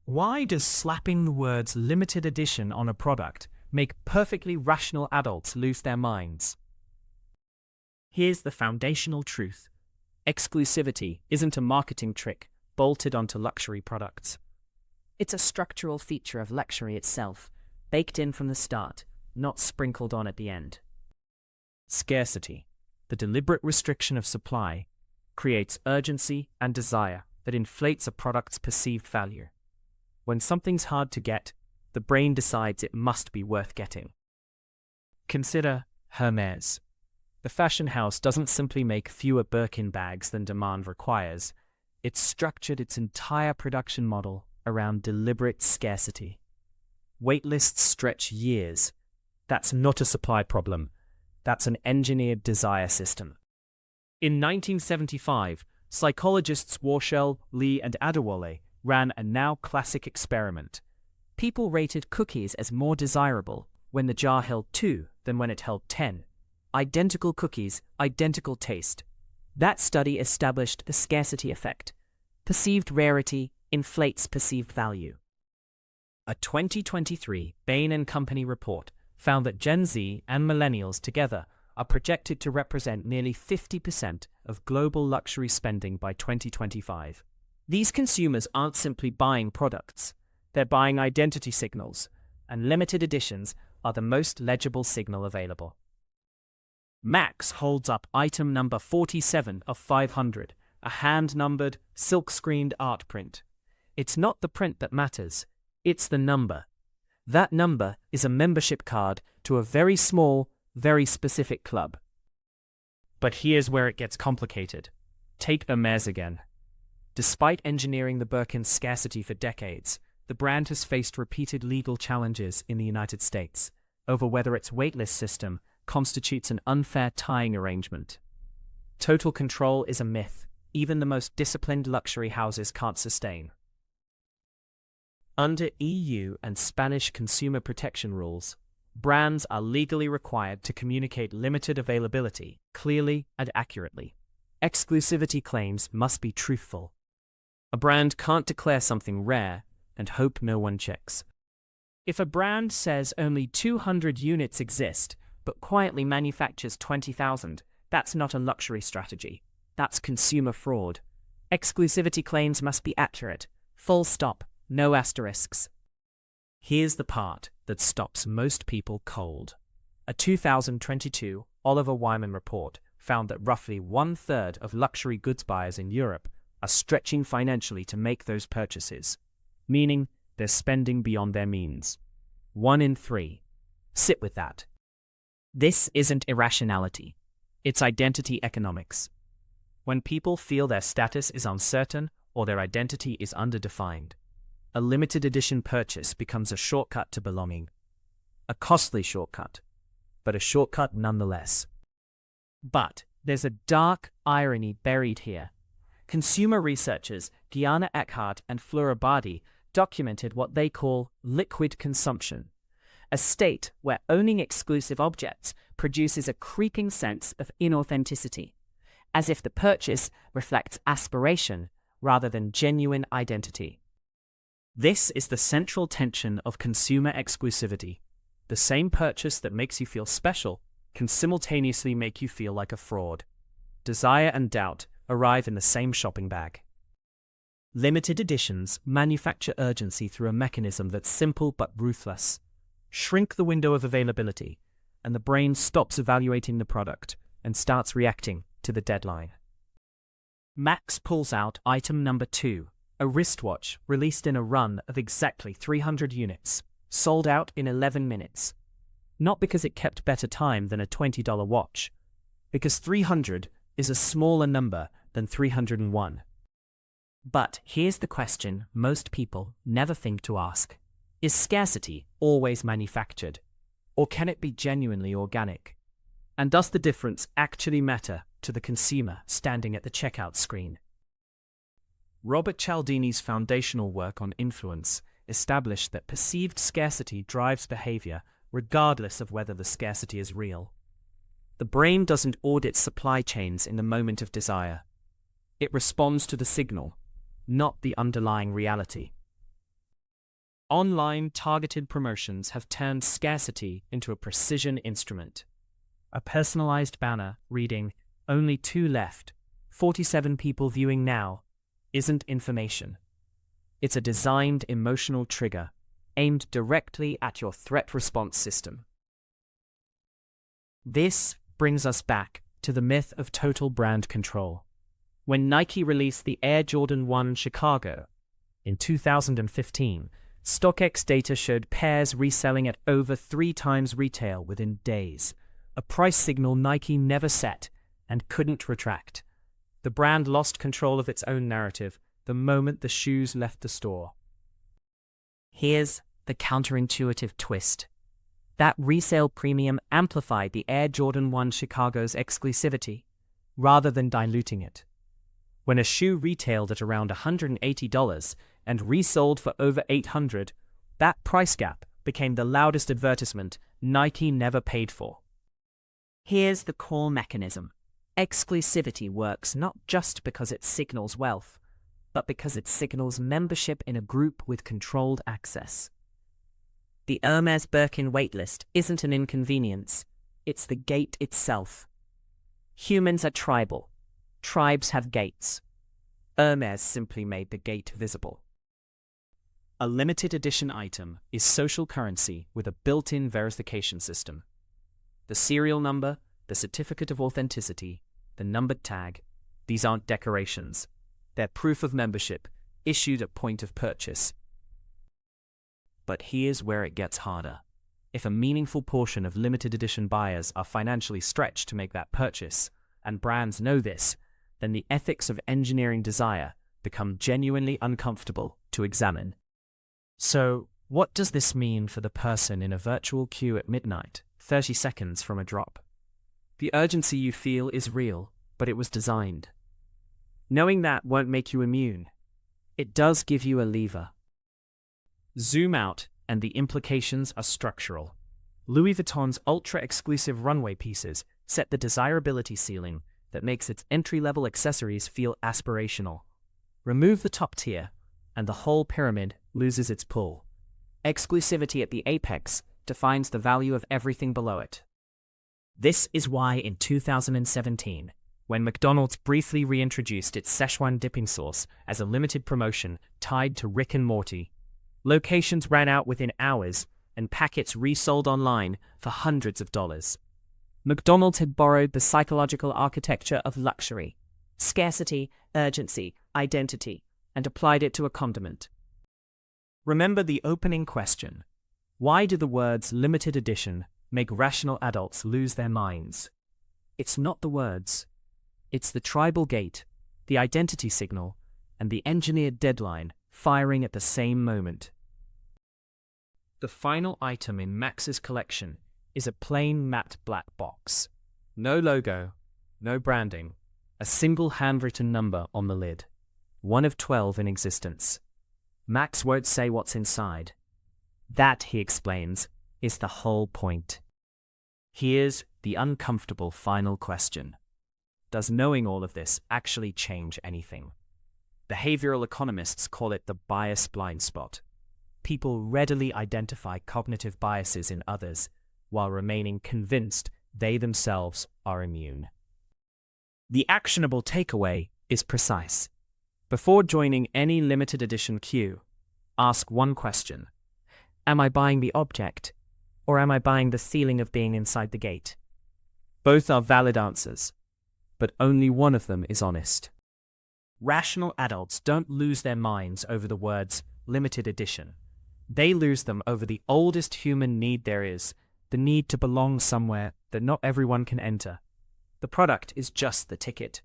Why does slapping the words limited edition on a product make perfectly rational adults lose their minds? Here's the foundational truth. Exclusivity isn't a marketing trick bolted onto luxury products. It's a structural feature of luxury itself, baked in from the start, not sprinkled on at the end. Scarcity, the deliberate restriction of supply, creates urgency and desire that inflates a product's perceived value. When something's hard to get, the brain decides it must be worth getting. Consider Hermès. The fashion house doesn't simply make fewer Birkin bags than demand requires. It's structured its entire production model around deliberate scarcity. Waitlists stretch years. That's not a supply problem. That's an engineered desire system. In 1975, psychologists Warshel, Lee, and Adewale ran a now classic experiment. People rated cookies as more desirable when the jar held 2 than when it held 10. Identical cookies, identical taste. That study established the scarcity effect. Perceived rarity inflates perceived value. A 2023 Bain & Company report found that Gen Z and millennials together are projected to represent nearly 50% of global luxury spending by 2025. These consumers aren't simply buying products, they're buying identity signals, and limited editions are the most legible signal available. Max holds up item number 47 of 500, a hand-numbered, silk-screened art print. It's not the print that matters, it's the number. That number is a membership card to a very small, very specific club. But here's where it gets complicated. Take Hermès again. Despite engineering the Birkin's scarcity for decades, the brand has faced repeated legal challenges in the United States over whether its waitlist system constitutes an unfair tying arrangement. Total control is a myth even the most disciplined luxury houses can't sustain. Under EU and Spanish consumer protection rules, brands are legally required to communicate limited availability clearly and accurately. Exclusivity claims must be truthful. A brand can't declare something rare and hope no one checks. If a brand says only 200 units exist but quietly manufactures 20,000, that's not a luxury strategy. That's consumer fraud. Exclusivity claims must be accurate. Full stop. No asterisks. Here's the part that stops most cold cold. A 2022 Oliver Wyman report found that roughly 1/3 of luxury goods buyers in Europe are stretching financially to make those purchases, meaning they're spending beyond their means. 1 in 3. Sit with that. This isn't irrationality. It's identity economics. When people feel their status is uncertain or their identity is underdefined, a limited edition purchase becomes a shortcut to belonging. A costly shortcut, but a shortcut nonetheless. But there's a dark irony buried here. Consumer researchers Gianna Eckhart and Flora Badi documented what they call liquid consumption, a state where owning exclusive objects produces a creeping sense of inauthenticity, as if the purchase reflects aspiration rather than genuine identity. This is the central tension of consumer exclusivity. The same purchase that makes you feel special can simultaneously make you feel like a fraud. Desire and doubt arrive in the same shopping bag. Limited editions manufacture urgency through a mechanism that's simple but ruthless. Shrink the window of availability, and the brain stops evaluating the product and starts reacting to the deadline. Max pulls out item number 2. A wristwatch released in a run of exactly 300 units, sold out in 11 minutes. Not because it kept better time than a $20 watch, because 300 is a smaller number than 301. But here's the question most people never think to ask. Is scarcity always manufactured? Or can it be genuinely organic? And does the difference actually matter to the consumer standing at the checkout screen? Robert Cialdini's foundational work on influence established that perceived scarcity drives behavior regardless of whether the scarcity is real. The brain doesn't audit supply chains in the moment of desire. It responds to the signal, not the underlying reality. Online targeted promotions have turned scarcity into a precision instrument. A personalized banner reading, "Only 2 left, 47 people viewing now," isn't information. It's a designed emotional trigger aimed directly at your threat response system. This brings us back to the myth of total brand control. When Nike released the Air Jordan 1 Chicago in 2015, StockX data showed pairs reselling at over 3 times retail within days, a price signal Nike never set and couldn't retract. The brand lost control of its own narrative the moment the shoes left the store. Here's the counterintuitive twist. That resale premium amplified the Air Jordan 1 Chicago's exclusivity, rather than diluting it. When a shoe retailed at around $180 and resold for over $800, that price gap became the loudest advertisement Nike never paid for. Here's the core mechanism. Exclusivity works not just because it signals wealth, but because it signals membership in a group with controlled access. The Hermes Birkin waitlist isn't an inconvenience, it's the gate itself. Humans are tribal. Tribes have gates. Hermes simply made the gate visible. A limited edition item is social currency with a built-in verification system. The serial number, the certificate of authenticity, the numbered tag, these aren't decorations. They're proof of membership, issued at point of purchase. But here's where it gets harder. If a meaningful portion of limited edition buyers are financially stretched to make that purchase, and brands know this, then the ethics of engineering desire become genuinely uncomfortable to examine. So, what does this mean for the person in a virtual queue at midnight, 30 seconds from a drop? The urgency you feel is real, but it was designed. Knowing that won't make you immune. It does give you a lever. Zoom out, and the implications are structural. Louis Vuitton's ultra-exclusive runway pieces set the desirability ceiling that makes its entry-level accessories feel aspirational. Remove the top tier, and the whole pyramid loses its pull. Exclusivity at the apex defines the value of everything below it. This is why in 2017, when McDonald's briefly reintroduced its Szechuan dipping sauce as a limited promotion tied to Rick and Morty, locations ran out within hours and packets resold online for hundreds of dollars. McDonald's had borrowed the psychological architecture of luxury, scarcity, urgency, identity, and applied it to a condiment. Remember the opening question. Why do the words limited edition make rational adults lose their minds? It's not the words. It's the tribal gate, the identity signal, and the engineered deadline firing at the same moment. The final item in Max's collection is a plain matte black box. No logo, no branding, a single handwritten number on the lid. One of 12 in existence. Max won't say what's inside. That, he explains, is the whole point. Here's the uncomfortable final question. Does knowing all of this actually change anything? Behavioral economists call it the bias blind spot. People readily identify cognitive biases in others, while remaining convinced they themselves are immune. The actionable takeaway is precise. Before joining any limited edition queue, ask one question. Am I buying the object, or am I buying the feeling of being inside the gate? Both are valid answers, but only one of them is honest. Rational adults don't lose their minds over the words limited edition. They lose them over the oldest human need there is, the need to belong somewhere that not everyone can enter. The product is just the ticket.